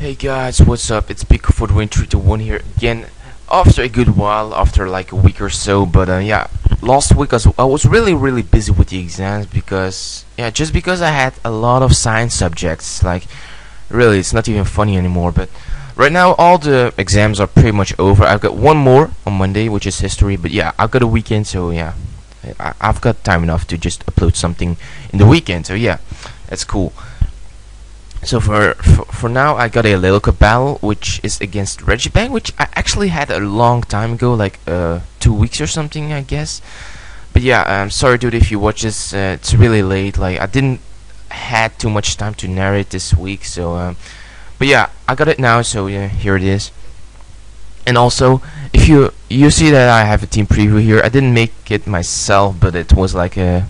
Hey guys, what's up? It's Bigfoot Win 321 here again. After a good while, after like a week or so, but yeah, last week I was really busy with the exams because just because I had a lot of science subjects. Like, really, it's not even funny anymore. But right now, all the exams are pretty much over. I've got one more on Monday, which is history. But yeah, I've got a weekend, so yeah, I've got time enough to just upload something in the weekend. So yeah, that's cool. So for now, I got a Little Battle, which is against Regibang, which I actually had a long time ago, like 2 weeks or something, I guess. But yeah, I'm sorry, dude, if you watch this. It's really late. Like, I didn't had too much time to narrate this week. So, but yeah, I got it now. So yeah, here it is. And also, if you see that I have a team preview here, I didn't make it myself, but it was like a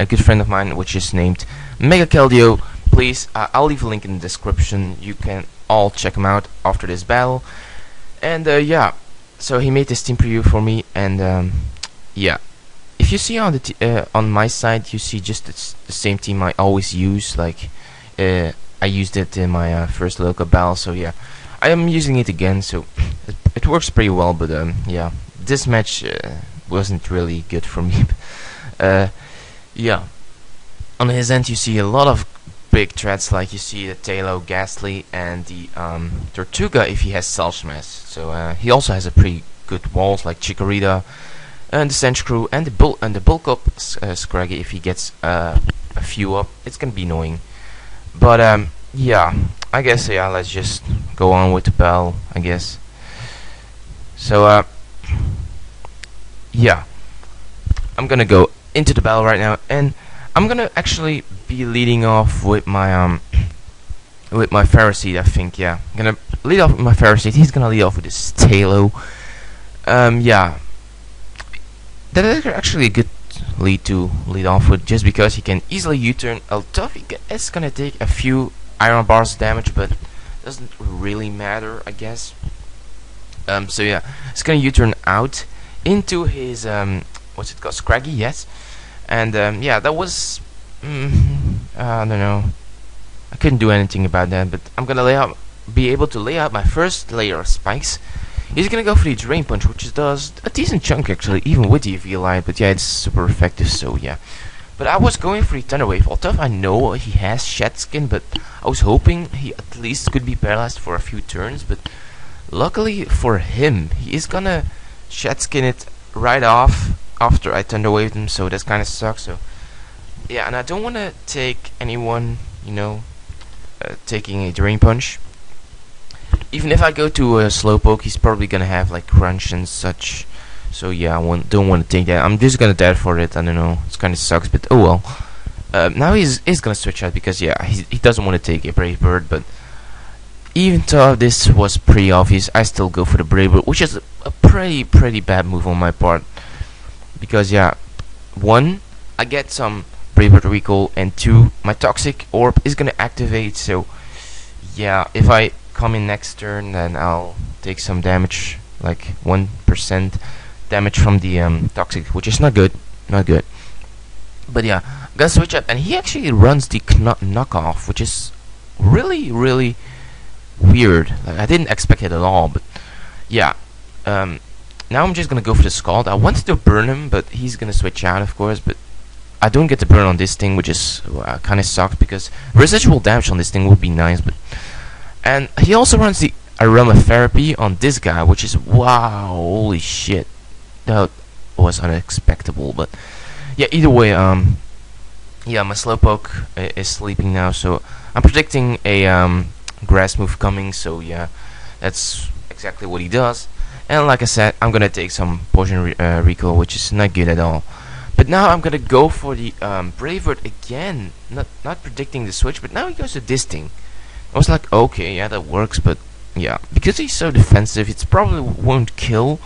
good friend of mine, which is named Mega Keldeo. Please, I'll leave a link in the description. You can all check him out after this battle. And yeah, so he made this team preview for me. And yeah, if you see on the on my side, you see just the same team I always use. Like, I used it in my first local battle. So yeah, I am using it again. So it works pretty well. But yeah, this match wasn't really good for me. Yeah, on his end, you see a lot of big threats, like you see the Talo, Ghastly, and the Tortuga if he has Self Smash. So he also has a pretty good walls like Chikorita and the Stench Crew and the bulk up Scraggy if he gets a few up. It's gonna be annoying. But yeah, I guess yeah, let's just go on with the battle, I guess. So yeah, I'm gonna go into the battle right now, and I'm gonna actually be leading off with my Pharisee, I think. Yeah, I'm gonna lead off with my Pharisee. He's gonna lead off with his Talo. Yeah, that is actually a good lead to lead off with, just because he can easily U-turn. Although it's gonna take a few iron bars damage, but doesn't really matter, I guess. So yeah, it's gonna U-turn out into his what's it called, Scraggy? Yes. And yeah, that was I don't know, I couldn't do anything about that, but I'm gonna be able to lay out my first layer of spikes. He's gonna go for the Drain Punch, which does a decent chunk actually, even with the EV Light, but yeah, it's super effective, so yeah. But I was going for the Thunder Wave, although I know he has Shed Skin, but I was hoping he at least could be paralyzed for a few turns, but luckily for him, he is gonna Shed Skin it right off after I Thunder Waved him, so that's kinda sucks. So yeah, and I don't wanna take anyone, you know, taking a Drain Punch. Even if I go to a Slowpoke, he's probably gonna have like Crunch and such. So yeah, don't wanna take that. I'm just gonna die for it. I don't know, it's kinda sucks, but oh well. Now he's gonna switch out because yeah, he doesn't wanna take a Brave Bird, but even though this was pretty obvious, I still go for the Brave Bird, which is a pretty bad move on my part. Because yeah, 1, I get some Brave Bird recall, and 2, my Toxic Orb is gonna activate. So yeah, if I come in next turn, then I'll take some damage, like 1% damage from the Toxic, which is not good. But yeah, I'm gonna switch up, and he actually runs the knockoff, which is really weird. Like, I didn't expect it at all, but yeah. Now I'm just gonna go for the Scald. I wanted to burn him, but he's gonna switch out, of course. But I don't get the burn on this thing, which is kind of sucks, because residual damage on this thing would be nice. But and he also runs the Aromatherapy on this guy, which is wow, holy shit, that was unexpected. But yeah, either way, yeah, my Slowpoke is sleeping now, so I'm predicting a grass move coming. So yeah, that's exactly what he does. And like I said, I'm gonna take some poison recall, which is not good at all. But now I'm gonna go for the Brave Bird again. Not predicting the switch, but now he goes to this thing. I was like, okay, yeah, that works. But yeah, because he's so defensive, it probably won't kill,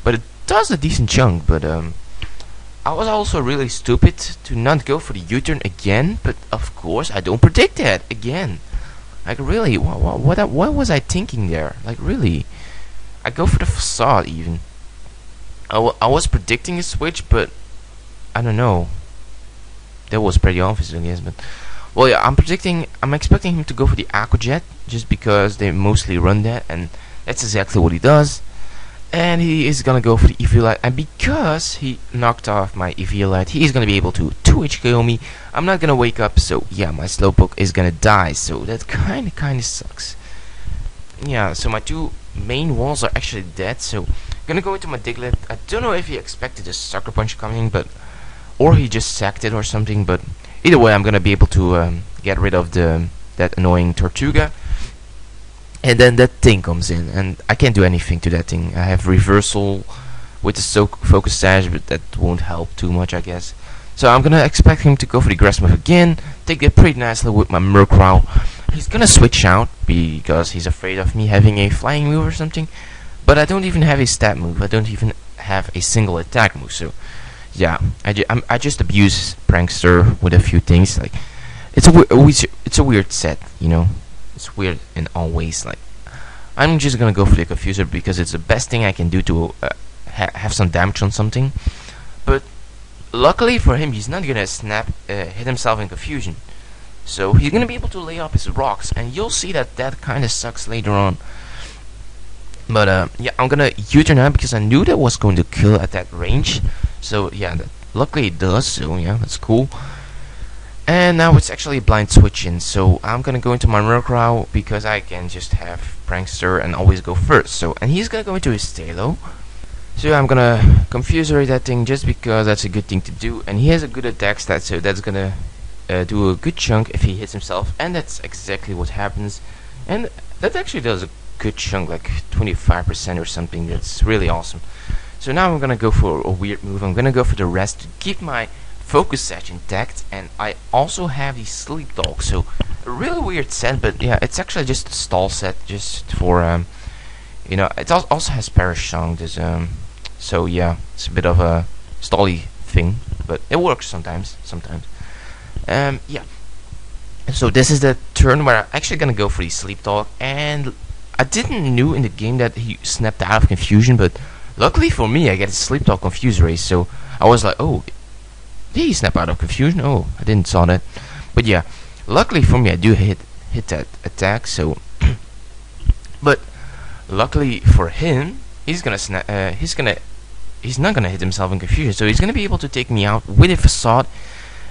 but it does a decent chunk. But I was also really stupid to not go for the U-turn again. But of course, I don't predict that again. Like, really, what was I thinking there? Like, really. I go for the Facade even. I was predicting a switch, but I don't know. That was pretty obvious, I guess. But Well, yeah, I'm expecting him to go for the Aqua Jet, just because they mostly run that, and that's exactly what he does. And he is gonna go for the Eviolite, and because he knocked off my Eviolite, he is gonna be able to 2 KO me. I'm not gonna wake up, so yeah, my Slowpoke is gonna die, so that kinda sucks. Yeah, so my 2 main walls are actually dead, so I'm gonna go into my Diglett. I don't know if he expected a Sucker Punch coming, but or he just sacked it or something, but either way, I'm gonna be able to get rid of that annoying Tortuga. And then that thing comes in, and I can't do anything to that thing. I have reversal with the focus sash, but that won't help too much, I guess. So I'm gonna expect him to go for the grass move again, take it pretty nicely with my Murkrow. He's gonna switch out because he's afraid of me having a flying move or something. But I don't even have a stat move. I don't even have a single attack move. So yeah, I just abuse Prankster with a few things. Like it's a weird set, you know. It's weird in all ways. Like I'm just gonna go for the Confuser because it's the best thing I can do to have some damage on something. But luckily for him, he's not gonna hit himself in confusion. So he's gonna be able to lay up his rocks, and you'll see that kind of sucks later on. But yeah, I'm gonna U-turn out because I knew that was going to kill at that range. So yeah, luckily it does. So yeah, that's cool. And now it's actually a blind switch in, so I'm gonna go into my Murkrow because I can just have Prankster and always go first. So, and he's gonna go into his Stalo. So I'm gonna Confuserate that thing just because that's a good thing to do, and he has a good attack stat, so that's gonna do a good chunk if he hits himself, and that's exactly what happens. And that actually does a good chunk, like 25% or something. That's really awesome. So now I'm gonna go for a weird move. I'm gonna go for the rest to keep my focus sash intact, and I also have the Sleep Dog, so a really weird set, but yeah, it's actually just a stall set, just for you know, it also has Perish Song. So yeah, it's a bit of a stally thing, but it works sometimes. Yeah, so this is the turn where I'm actually gonna go for the Sleep Dog, and I didn't know in the game that he snapped out of confusion, but luckily for me I get a Sleep Dog Confuser, so I was like, oh, did he snap out of confusion? Oh, I didn't saw that. But yeah, luckily for me, I do hit that attack. So, but luckily for him, he's gonna snap. He's not gonna hit himself in confusion. So he's gonna be able to take me out with a facade.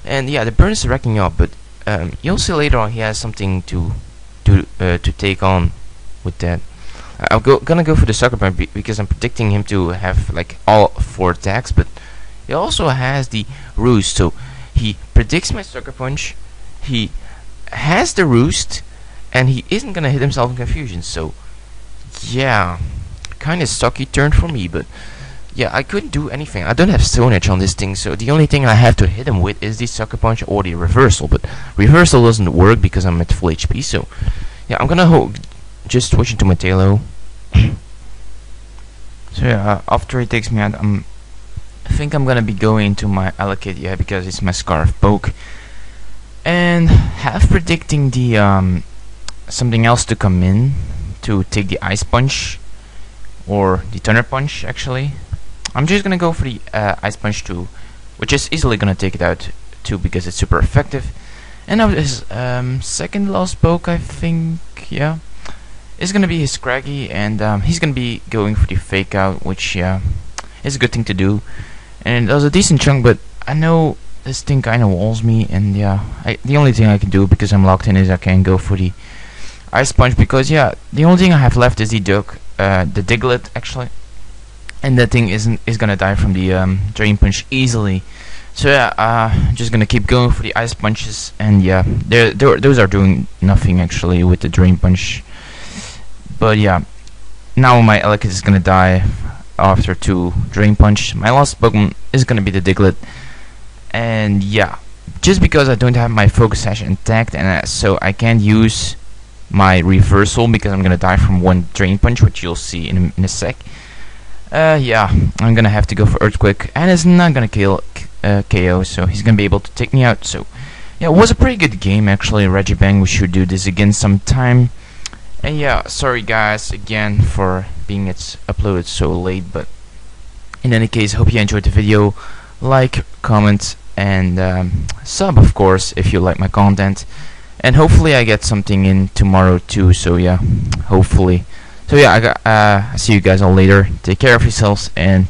And yeah, the burn is wrecking up. But you'll see later on, he has something to take on with that. I'm gonna go for the Sucker Punch because I'm predicting him to have like all 4 attacks, but he also has the Roost, so he predicts my Sucker Punch, he has the Roost, and he isn't gonna hit himself in confusion. So yeah, kinda sucky turn for me, but yeah, I couldn't do anything. I don't have Stone Edge on this thing, so the only thing I have to hit him with is the Sucker Punch or the Reversal, but Reversal doesn't work because I'm at full HP. So yeah, I'm gonna just switch into my Tailo. So yeah, after he takes me out, I think I'm gonna be going to my Allocate, yeah, because it's my Scarf Poke, and half predicting the something else to come in to take the Ice Punch or the Thunder Punch. Actually, I'm just gonna go for the Ice Punch too, which is easily gonna take it out too because it's super effective. And now his second last poke, I think, yeah, is gonna be his Scraggy, and he's gonna be going for the Fake Out, which yeah, is a good thing to do. And it does a decent chunk, but I know this thing kinda walls me, and yeah, the only thing I can do because I'm locked in is I can go for the Ice Punch, because yeah, the only thing I have left is the Diglett actually, and that thing is gonna die from the Drain Punch easily. So yeah, just gonna keep going for the Ice Punches, and yeah, those are doing nothing actually with the Drain Punch. But yeah, now my Elekid is gonna die after 2 Drain Punch. My last Pokemon is gonna be the Diglett, and yeah, just because I don't have my Focus Sash intact, and so I can't use my Reversal because I'm gonna die from 1 Drain Punch, which you'll see in a sec. Yeah, I'm gonna have to go for Earthquake, and it's not gonna kill KO, so he's gonna be able to take me out. So yeah, it was a pretty good game actually, Regibang. We should do this again sometime. And yeah, sorry guys again for being it's uploaded so late, but in any case, hope you enjoyed the video. Like, comment, and sub, of course, if you like my content. And hopefully I get something in tomorrow too. So yeah, hopefully. So yeah, I see you guys all later. Take care of yourselves and